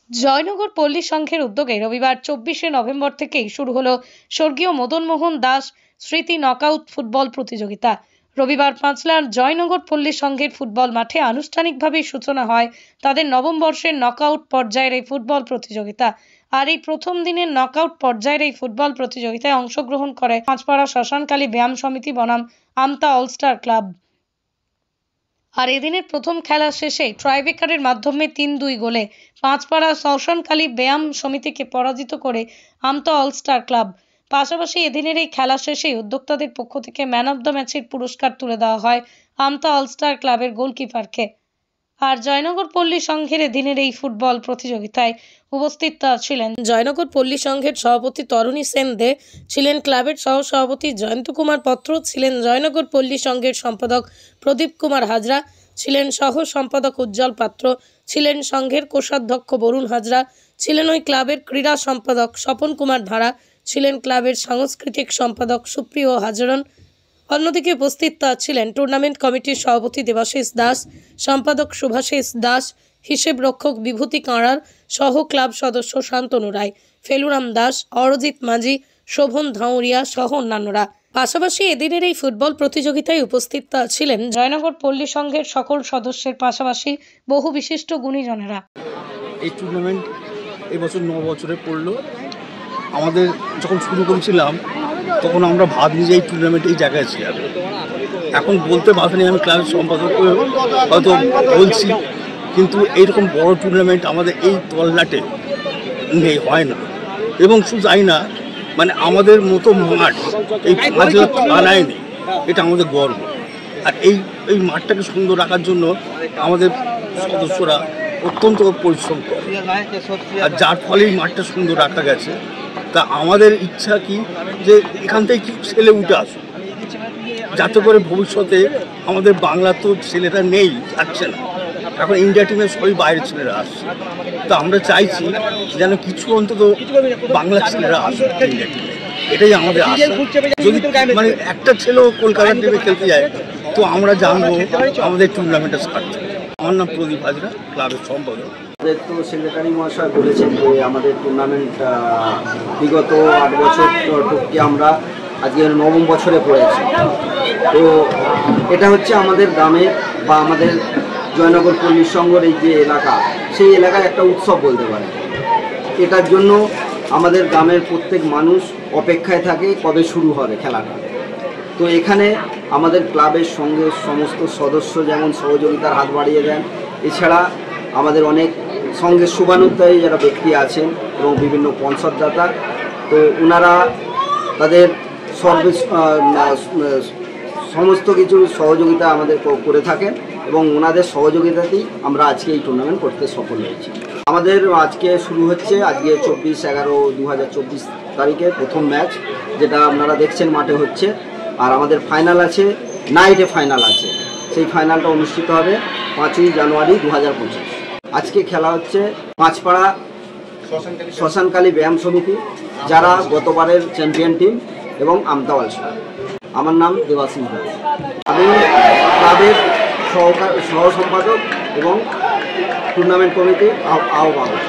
জয়নগর পল্লী সংঘের উদ্যোগে রবিবার 24শে নভেম্বর থেকেই শুরু হলো স্বর্গীয় মদন মোহন দাস স্মৃতি নকআউট ফুটবল প্রতিযোগিতা। রবিবার পাঁচলার জয়নগর পল্লী সংঘের ফুটবল মাঠে আনুষ্ঠানিকভাবে সূচনা হয় তাদের নবম বর্ষের নকআউট পর্যায়ের এই ফুটবল প্রতিযোগিতা। আর এই প্রথম দিনের নকআউট পর্যায়ের এই ফুটবল প্রতিযোগিতায় অংশগ্রহণ করে পাঁচপাড়া শ্মশানকালী ব্যায়াম সমিতি বনাম আমতা অলস্টার ক্লাব। আর এদিনের প্রথম খেলা শেষে ট্রাইব্রেকারের মাধ্যমে ৩-২ গোলে পাঁচপাড়া শ্মশানকালী ব্যায়াম সমিতিকে পরাজিত করে আমতা অলস্টার ক্লাব। পাশাপাশি এদিনের এই খেলা শেষে উদ্যোক্তাদের পক্ষ থেকে ম্যান অব দ্য ম্যাচের পুরস্কার তুলে দেওয়া হয় আমতা অলস্টার ক্লাবের গোলকিপারকে। আর জয়নগর পল্লী সংঘের এদিনের এই ফুটবল প্রতিযোগিতায় উপস্থিত ছিলেন জয়নগর পল্লী সংঘের সভাপতি তরুণী সেন দে, ছিলেন ক্লাবের সহসভাপতি জয়ন্ত কুমার পত্র, ছিলেন জয়নগর পল্লী সংঘের সম্পাদক প্রদীপ কুমার হাজরা, ছিলেন সহ সম্পাদক উজ্জ্বল পাত্র, ছিলেন সংঘের কোষাধ্যক্ষ বরুণ হাজরা, ছিলেন ওই ক্লাবের ক্রীড়া সম্পাদক স্বপন কুমার ধারা, ছিলেন ক্লাবের সাংস্কৃতিক সম্পাদক সুপ্রিয় হাজরন। অন্যদিকে উপস্থিত ছিলেন টুর্নামেন্ট কমিটির সভাপতি দেবাশিস দাস, সম্পাদক শুভাশিস দাস, হিসেব রক্ষক বিভূতি কাঁড়ার, সহ ক্লাব সদস্য শান্তনু রায়, ফেলুরাম দাস, অরজিৎ মাঝি, শোভন ধাউরিয়া সহ অন্যান্যরা। পাশাপাশি এদিনের এই ফুটবল প্রতিযোগিতায় উপস্থিত ছিলেন জয়নগর পল্লী সংঘের সকল সদস্যের পাশাপাশি বহু বিশিষ্ট গুণীজনেরা। এই টুর্নামেন্ট এবছর 9 বছরে পড়লো। আমাদের যখন শুরু করেছিলাম তখন আমরা ভাবিনি যে এই টুর্নামেন্ট এই জায়গায় ছিলাম। এখন বলতে পারিনি, আমি ক্লাবের সম্পাদক হয়তো বলছি, কিন্তু এইরকম বড় টুর্নামেন্ট আমাদের এই তল্লাটে নেই, হয় না। এবং শুধু তাই না, মানে আমাদের মতো মাঠ এই 5 থানায় নেই, এটা আমাদের গর্ব। আর এই মাঠটাকে সুন্দর রাখার জন্য আমাদের সদস্যরা অত্যন্ত পরিশ্রম করে, আর যার ফলে এই মাঠটা সুন্দর রাখা গেছে। তা আমাদের ইচ্ছা কি যে এখান থেকে কিছু ছেলে উঠে আসুক, যাতে করে ভবিষ্যতে আমাদের বাংলা তো ছেলেরা নেই, যাচ্ছে না, এখন ইন্ডিয়া টিমের সবই বাইরের ছেলেরা আসছে। তো আমরা চাইছি যেন কিছু অন্তত বাংলা ছেলেরা আসুক ইন্ডিয়া টিমে, এটাই আমাদের আশা। যদি মানে একটা ছেলেও কলকাতা টিমে খেলতে যায় তো আমরা জানবো আমাদের টুর্নামেন্টের স্বার্থে। আমার নাম প্রদীপ হাজরা, ক্লাবের সম্পাদক। আমাদের তো সেক্রেটারি মহাশয় বলেছেন যে আমাদের টুর্নামেন্ট বিগত 8 বছর টুককে আমরা আজকে 9ম বছরে পড়েছি। তো এটা হচ্ছে আমাদের গ্রামের বা আমাদের জয়নগর পল্লী সংঘের এই যে এলাকা, সেই এলাকায় একটা উৎসব বলতে পারে। এটার জন্য আমাদের গ্রামের প্রত্যেক মানুষ অপেক্ষায় থাকে কবে শুরু হবে খেলাটা। তো এখানে আমাদের ক্লাবের সঙ্গে সমস্ত সদস্য যেমন সহযোগিতার হাত বাড়িয়ে দেন, এছাড়া আমাদের অনেক সঙ্গে শুভানুধ্যায়ী যারা ব্যক্তি আছেন এবং বিভিন্ন স্পন্সরদাতা, তো ওনারা তাদের সমস্ত কিছু সহযোগিতা আমাদের করে থাকেন এবং ওনাদের সহযোগিতাতেই আমরা আজকে এই টুর্নামেন্ট করতে সফল হয়েছি। আমাদের আজকে শুরু হচ্ছে, আজকে 24/11/2024 তারিখে প্রথম ম্যাচ, যেটা আপনারা দেখছেন মাঠে হচ্ছে। আর আমাদের ফাইনাল আছে, নাইটে ফাইনাল আছে, সেই ফাইনালটা অনুষ্ঠিত হবে 5ই জানুয়ারি 2025। আজকে খেলা হচ্ছে পাঁচপাড়া শ্মশানকালী ব্যায়াম সমিতি, যারা গতবারের চ্যাম্পিয়ন টিম, এবং আমতা অলস্টার। আমার নাম দেবাশিস দাস, আমি ক্লাবের সহ সম্পাদক এবং টুর্নামেন্ট কমিটির আহ্বায়ক।